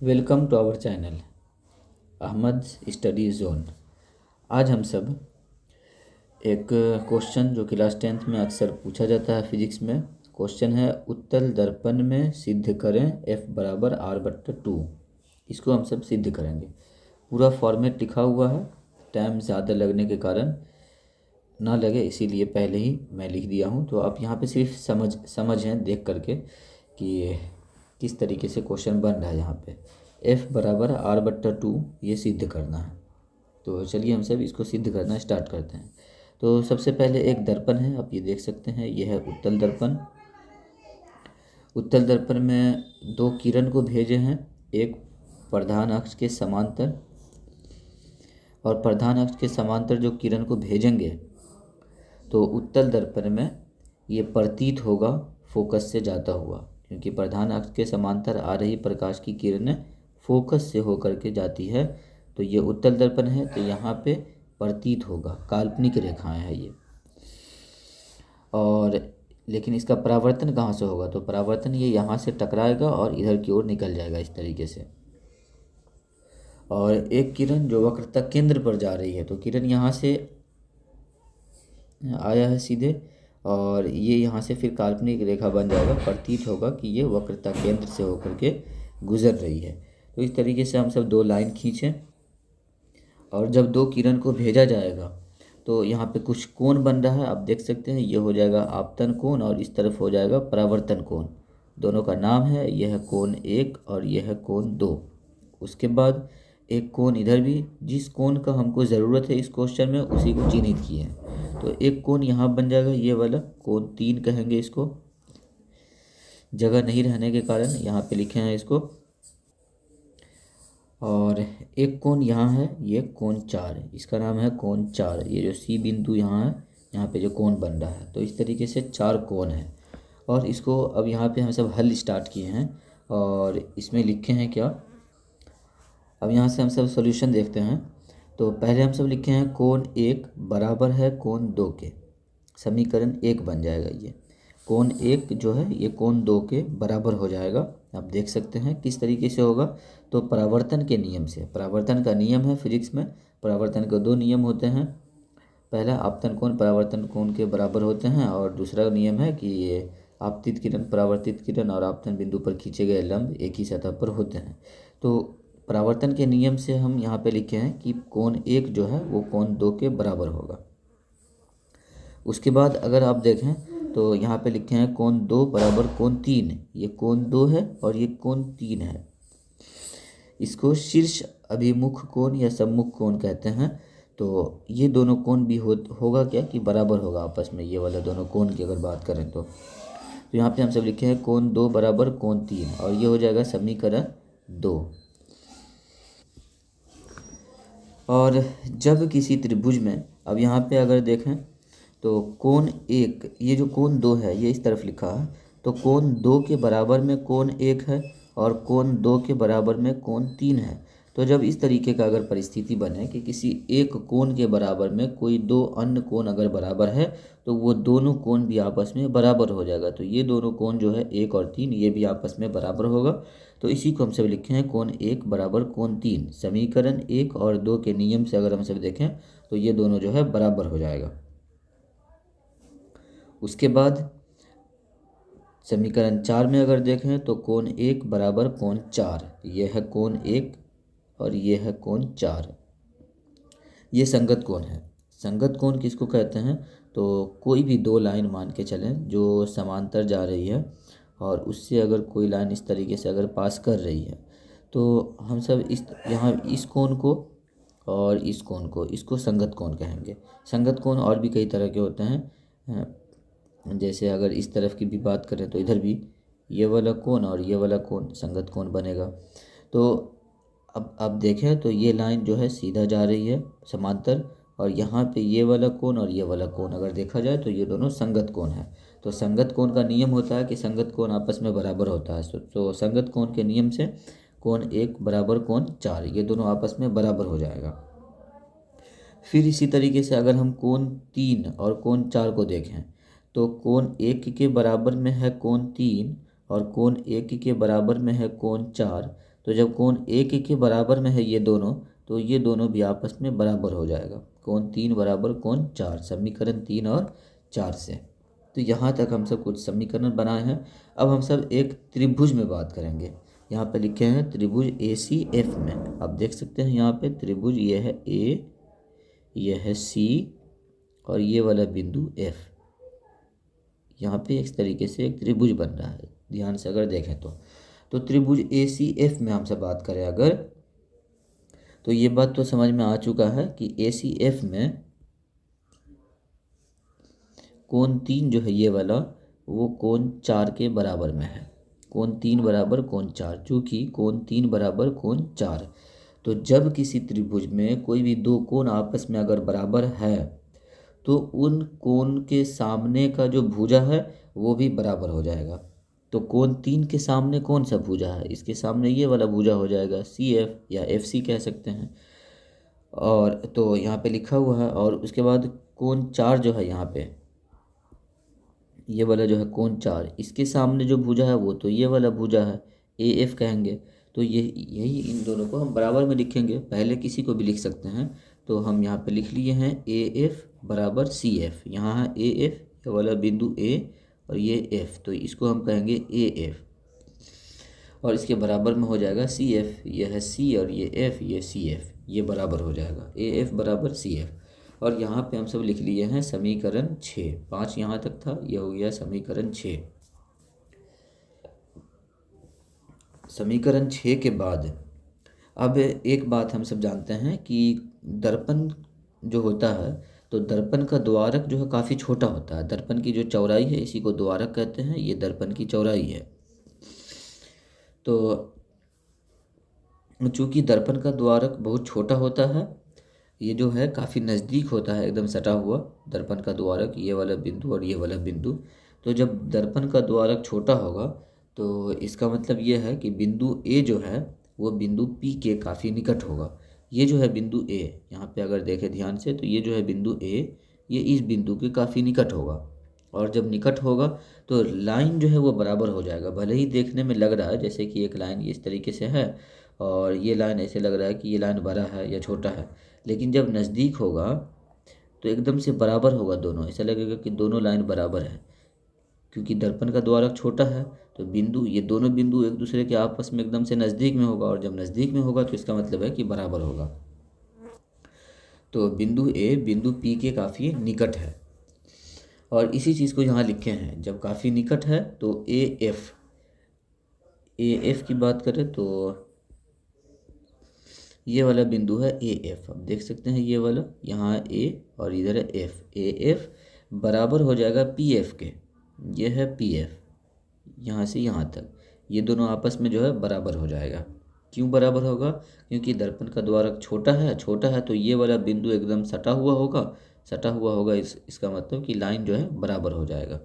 Welcome to our channel Ahmad study zone. आज हम सब एक क्वेश्चन जो क्लास 10th में अक्सर पूछा जाता है फिजिक्स में, क्वेश्चन है उत्तल दर्पण में सिद्ध करें F=R/2। इसको हम सब सिद्ध करेंगे। पूरा फॉर्मेट लिखा हुआ है, टाइम ज़्यादा लगने के कारण ना लगे इसीलिए पहले ही मैं लिख दिया हूँ। तो आप यहाँ पे सिर्फ समझें देख करके कि किस तरीके से क्वेश्चन बन रहा है। यहाँ पे F=R/2 ये सिद्ध करना है। तो चलिए हम सब इसको सिद्ध करना स्टार्ट करते हैं। तो सबसे पहले एक दर्पण है, आप ये देख सकते हैं, ये है उत्तल दर्पण। उत्तल दर्पण में दो किरण को भेजे हैं, एक प्रधान अक्ष के समांतर, और प्रधान अक्ष के समांतर जो किरण को भेजेंगे तो उत्तल दर्पण में ये प्रतीत होगा फोकस से जाता हुआ, क्योंकि प्रधान अक्ष के समांतर आ रही प्रकाश की किरणें फोकस से होकर के जाती है। तो ये उत्तल दर्पण है, तो यहाँ पे प्रतीत होगा, काल्पनिक रेखाएं हैं ये। और लेकिन इसका परावर्तन कहाँ से होगा? तो परावर्तन ये यहाँ से टकराएगा और इधर की ओर निकल जाएगा इस तरीके से। और एक किरण जो वक्रता केंद्र पर जा रही है, तो किरण यहाँ से आया है सीधे, और ये यहाँ से फिर काल्पनिक रेखा बन जाएगा, प्रतीत होगा कि ये वक्रता केंद्र से होकर के गुजर रही है। तो इस तरीके से हम सब दो लाइन खींचें, और जब दो किरण को भेजा जाएगा तो यहाँ पे कुछ कोण बन रहा है, आप देख सकते हैं। ये हो जाएगा आपतन कोण और इस तरफ हो जाएगा परावर्तन कोण। दोनों का नाम है, यह है कोण 1 और यह है कोण 2। उसके बाद एक कोण इधर भी, जिस कोण का हमको ज़रूरत है इस क्वेश्चन में उसी को चिन्हित किए हैं। तो एक कोण यहाँ बन जाएगा, ये वाला कोण 3 कहेंगे इसको, जगह नहीं रहने के कारण यहाँ पे लिखे हैं इसको। और एक कोण यहाँ है, ये कोण 4, इसका नाम है कोण 4। ये जो सी बिंदु यहाँ है, यहाँ पे जो कोण बन रहा है, तो इस तरीके से 4 कोण है। और इसको अब यहाँ पे हम सब हल स्टार्ट किए हैं, और इसमें लिखे हैं क्या, अब यहाँ से हम सब सॉल्यूशन देखते हैं। तो पहले हम सब लिखे हैं कोण 1 बराबर है कोण 2 के, समीकरण 1 बन जाएगा। ये कोण 1 जो है ये कोण 2 के बराबर हो जाएगा। आप देख सकते हैं किस तरीके से होगा। तो परावर्तन के नियम से, परावर्तन का नियम है फिजिक्स में, परावर्तन के दो नियम होते हैं। पहला आपतन कोण परावर्तन कोण के बराबर होते हैं, और दूसरा नियम है कि ये आपतित किरण परावर्तित किरण और आपतन बिंदु पर खींचे गए लंब एक ही सतह पर होते हैं। तो परावर्तन के नियम से हम यहाँ पे लिखे हैं कि कोण 1 जो है वो कोण 2 के बराबर होगा। उसके बाद अगर आप देखें तो यहाँ पे लिखे हैं कोण 2 बराबर कोण 3। ये कोण 2 है और ये कोण 3 है। इसको शीर्ष अभिमुख कोण या सम्मुख कोण कहते हैं। तो ये दोनों कोण भी होगा क्या कि बराबर होगा आपस में, ये वाला दोनों कोण की अगर बात करें तो यहाँ पे हम सब लिखे हैं कोण 2 बराबर कोण 3, और ये हो जाएगा समीकरण 2। और जब किसी त्रिभुज में, अब यहाँ पे अगर देखें तो कोण 1, ये जो कोण 2 है ये इस तरफ लिखा है, तो कोण 2 के बराबर में कोण 1 है और कोण 2 के बराबर में कोण 3 है। तो जब इस तरीके का अगर परिस्थिति बने कि किसी एक कोण के बराबर में कोई दो अन्य कोण अगर बराबर है, तो वो दोनों कोण भी आपस में बराबर हो जाएगा। तो ये दोनों कोण जो है 1 और 3 ये भी आपस में बराबर होगा। तो इसी को हम सब लिखे हैं कोण 1 बराबर कोण 3। समीकरण 1 और 2 के नियम से अगर हम सब देखें तो ये दोनों जो है बराबर हो जाएगा। उसके बाद समीकरण 4 में अगर देखें तो कोण 1 बराबर कोण 4, ये है कोण 1 और ये है कोण 4। ये संगत कोण है। संगत कोण किसको कहते हैं? तो कोई भी दो लाइन मान के चलें जो समांतर जा रही है, और उससे अगर कोई लाइन इस तरीके से अगर पास कर रही है, तो हम सब यहाँ इस कोण को और इस कोण को, इसको संगत कोण कहेंगे। संगत कोण और भी कई तरह के होते हैं, जैसे अगर इस तरफ की भी बात करें तो इधर भी ये वाला कोण और ये वाला कोण संगत कोण बनेगा। तो अब देखें तो ये लाइन जो है सीधा जा रही है समांतर, और यहाँ पे ये वाला कोण और ये वाला कोण अगर देखा जाए तो ये दोनों संगत कोण है। तो संगत कोण का नियम होता है कि संगत कोण आपस में बराबर होता है। तो संगत कोण के नियम से कोण 1 बराबर कोण 4, ये दोनों आपस में बराबर हो जाएगा। फिर इसी तरीके से अगर हम कोण 3 और कोण 4 को देखें तो कोण 1 के बराबर में है कोण 3 और कोण 1 के बराबर में है कोण 4। तो जब कोण ए के बराबर में है ये दोनों, तो ये दोनों भी आपस में बराबर हो जाएगा। कोण 3 बराबर कोण 4, समीकरण 3 और 4 से। तो यहाँ तक हम सब कुछ समीकरण बनाए हैं। अब हम सब एक त्रिभुज में बात करेंगे। यहाँ पे लिखे हैं त्रिभुज ACF में। आप देख सकते हैं यहाँ पे त्रिभुज, ये है A, ये है C और ये वाला बिंदु F। यहाँ पे इस तरीके से एक त्रिभुज बन रहा है, ध्यान से अगर देखें तो त्रिभुज ACF में हमसे बात करें अगर, तो ये बात तो समझ में आ चुका है कि ACF में कोण 3 जो है ये वाला, वो कोण 4 के बराबर में है। कोण 3 बराबर कोण 4, चूँकि कोण 3 बराबर कोण 4, तो जब किसी त्रिभुज में कोई भी दो कोण आपस में अगर बराबर है तो उन कोण के सामने का जो भुजा है वो भी बराबर हो जाएगा। तो कोण 3 के सामने कौन सा भुजा है, इसके सामने ये वाला भुजा हो जाएगा, CF या FC कह सकते हैं। और तो यहाँ पे लिखा हुआ है। और उसके बाद कोण 4 जो है यहाँ पे, ये वाला जो है कोण 4, इसके सामने जो भुजा है वो तो ये वाला भुजा है, AF कहेंगे। तो ये यही इन दोनों को हम बराबर में लिखेंगे, पहले किसी को भी लिख सकते हैं। तो हम यहाँ पे लिख लिए हैं AF बराबर CF। यहाँ है AF, ये वाला बिंदु A और ये F, तो इसको हम कहेंगे AF। और इसके बराबर में हो जाएगा CF, ये है C और ये F, ये CF, ये बराबर हो जाएगा AF बराबर CF। और यहाँ पे हम सब लिख लिए हैं समीकरण 6। 5 यहाँ तक था, ये हो गया समीकरण 6। समीकरण 6 के बाद अब एक बात हम सब जानते हैं कि दर्पण जो होता है, तो दर्पण का द्वारक जो है काफ़ी छोटा होता है। दर्पण की जो चौड़ाई है इसी को द्वारक कहते हैं, ये दर्पण की चौड़ाई है। तो चूँकि दर्पण का द्वारक बहुत छोटा होता है, ये जो है काफ़ी नज़दीक होता है, एकदम सटा हुआ दर्पण का द्वारक, ये वाला बिंदु और ये वाला बिंदु। तो जब दर्पण का द्वारक छोटा होगा तो इसका मतलब ये है कि बिंदु A जो है वो बिंदु P के काफ़ी निकट होगा। ये जो है बिंदु A, यहाँ पे अगर देखें ध्यान से, तो ये जो है बिंदु A, ये इस बिंदु के काफ़ी निकट होगा। और जब निकट होगा तो लाइन जो है वो बराबर हो जाएगा। भले ही देखने में लग रहा है जैसे कि एक लाइन इस तरीके से है और ये लाइन ऐसे लग रहा है कि ये लाइन बड़ा है या छोटा है, लेकिन जब नज़दीक होगा तो एकदम से बराबर होगा दोनों। ऐसा लगेगा कि दोनों लाइन बराबर है, क्योंकि दर्पण का द्वारक छोटा है। तो बिंदु, ये दोनों बिंदु एक दूसरे के आपस में एकदम से नज़दीक में होगा, और जब नज़दीक में होगा तो इसका मतलब है कि बराबर होगा। तो बिंदु A बिंदु P के काफ़ी निकट है। और इसी चीज़ को यहाँ लिखे हैं, जब काफ़ी निकट है तो AF की बात करें तो ये वाला बिंदु है AF। अब देख सकते हैं ये वाला, यहाँ है A और इधर है F। AF बराबर हो जाएगा PF के, ये है PF, यहाँ से यहाँ तक ये दोनों आपस में जो है बराबर हो जाएगा। क्यों बराबर होगा? क्योंकि दर्पण का द्वारक छोटा है तो ये वाला बिंदु एकदम सटा हुआ होगा। इसका मतलब कि लाइन जो है बराबर हो जाएगा।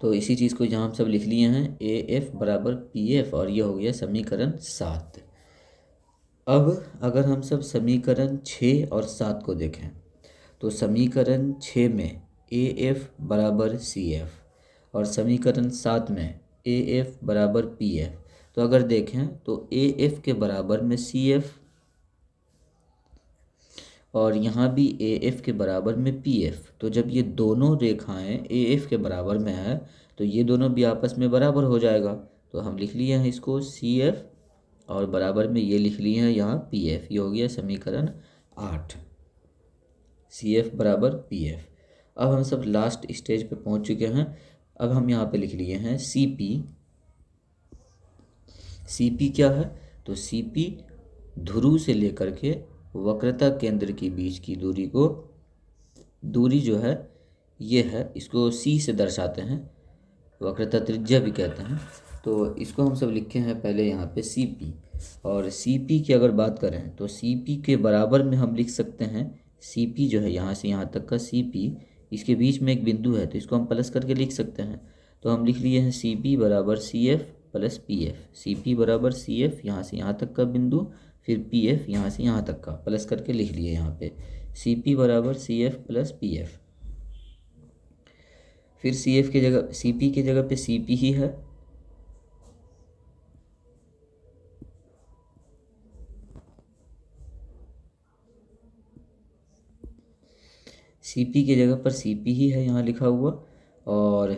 तो इसी चीज़ को यहाँ हम सब लिख लिए हैं, AF बराबर PF, और ये हो गया समीकरण 7। अब अगर हम सब समीकरण 6 और 7 को देखें, तो समीकरण 6 में AF बराबर CF और समीकरण 7 में AF बराबर PF। तो अगर देखें तो AF के बराबर में CF और यहाँ भी AF के बराबर में PF। तो जब ये दोनों रेखाएं AF के बराबर में है तो ये दोनों भी आपस में बराबर हो जाएगा। तो हम लिख लिए हैं इसको CF और बराबर में ये लिख लिए हैं यहाँ PF। ये हो गया समीकरण 8, CF बराबर PF। अब हम सब लास्ट स्टेज पे पहुँच चुके हैं। अब हम यहाँ पे लिख लिए हैं CP। CP क्या है? तो CP ध्रुव से लेकर के वक्रता केंद्र के बीच की दूरी जो है ये है, इसको C से दर्शाते हैं, वक्रता त्रिज्या भी कहते हैं। तो इसको हम सब लिखे हैं पहले यहाँ पे CP। और CP की अगर बात करें तो CP के बराबर में हम लिख सकते हैं, CP जो है यहाँ से यहाँ तक का CP, इसके बीच में एक बिंदु है तो इसको हम प्लस करके लिख सकते हैं। तो हम लिख लिए हैं CP बराबर CF प्लस PF। CP बराबर CF यहाँ से यहाँ तक का बिंदु, फिर PF यहाँ से यहाँ तक का, प्लस करके लिख लिए यहाँ पे CP बराबर CF प्लस PF। फिर CF की जगह, CP की जगह पे CP ही है, सी पी की जगह पर सी पी ही है यहाँ लिखा हुआ, और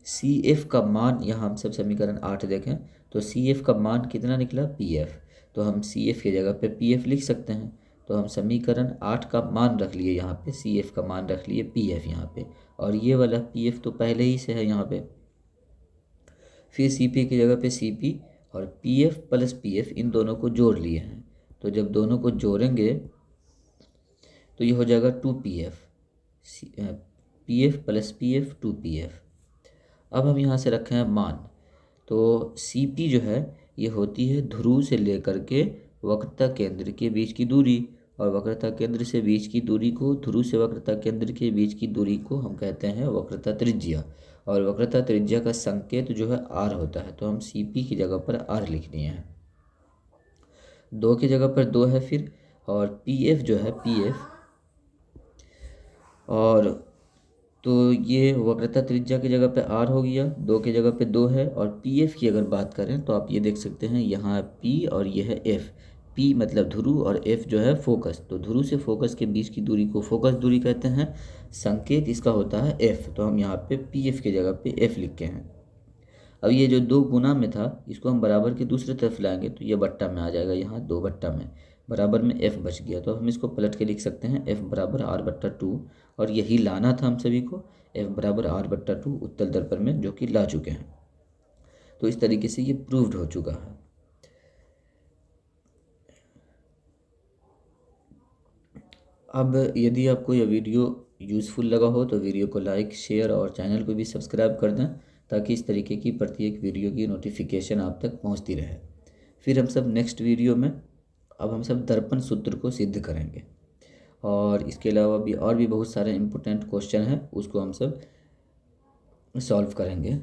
सी एफ का मान यहाँ हम सब समीकरण 8 देखें तो सी एफ का मान कितना निकला, पी एफ। तो हम सी एफ की जगह पे पी एफ लिख सकते हैं। तो हम समीकरण 8 का मान रख लिए यहाँ पे, सी एफ का मान रख लिए पी एफ यहाँ पे, और ये वाला पी एफ तो पहले ही से है यहाँ पे। फिर सी पी की जगह पे सी पी और P F plus P F इन दोनों को जोड़ लिए हैं। तो जब दोनों को जोड़ेंगे तो ये हो जाएगा 2pf, P F plus P F 2pf। अब हम यहाँ से रखे हैं मान। तो सी पी जो है ये होती है ध्रुव से लेकर के वक्रता केंद्र के बीच की दूरी, और वक्रता केंद्र से बीच की दूरी को, ध्रुव से वक्रता केंद्र के बीच की दूरी को हम कहते हैं वक्रता त्रिज्या, और वक्रता त्रिज्या का संकेत जो है आर होता है। तो हम सी पी की जगह पर आर लिख दिए हैं, 2 की जगह पर 2 है फिर, और पी एफ जो है पी एफ, और तो ये वक्रता त्रिज्या की जगह पे आर हो गया, 2 की जगह पे 2 है। और पी एफ की अगर बात करें तो आप ये देख सकते हैं यहाँ पी और ये है एफ। पी मतलब ध्रुव और एफ जो है फोकस, तो ध्रुव से फोकस के बीच की दूरी को फोकस दूरी कहते हैं, संकेत इसका होता है एफ। तो हम यहाँ पे पी एफ की जगह पे एफ लिख के हैं। अब ये जो 2 गुना में था इसको हम बराबर की दूसरी तरफ लाएंगे तो ये बट्टा में आ जाएगा, यहाँ 2 बट्टा में, बराबर में f बच गया। तो हम इसको पलट के लिख सकते हैं f बराबर r बट्टा 2, और यही लाना था हम सभी को, f बराबर r बट्टा 2 उत्तल दर्पण में, जो कि ला चुके हैं। तो इस तरीके से ये प्रूव्ड हो चुका है। अब यदि आपको यह वीडियो यूज़फुल लगा हो तो वीडियो को लाइक, शेयर और चैनल को भी सब्सक्राइब कर दें, ताकि इस तरीके की प्रत्येक वीडियो की नोटिफिकेशन आप तक पहुंचती रहे। फिर हम सब नेक्स्ट वीडियो में अब हम सब दर्पण सूत्र को सिद्ध करेंगे, और इसके अलावा भी और भी बहुत सारे इम्पोर्टेंट क्वेश्चन हैं, उसको हम सब सॉल्व करेंगे।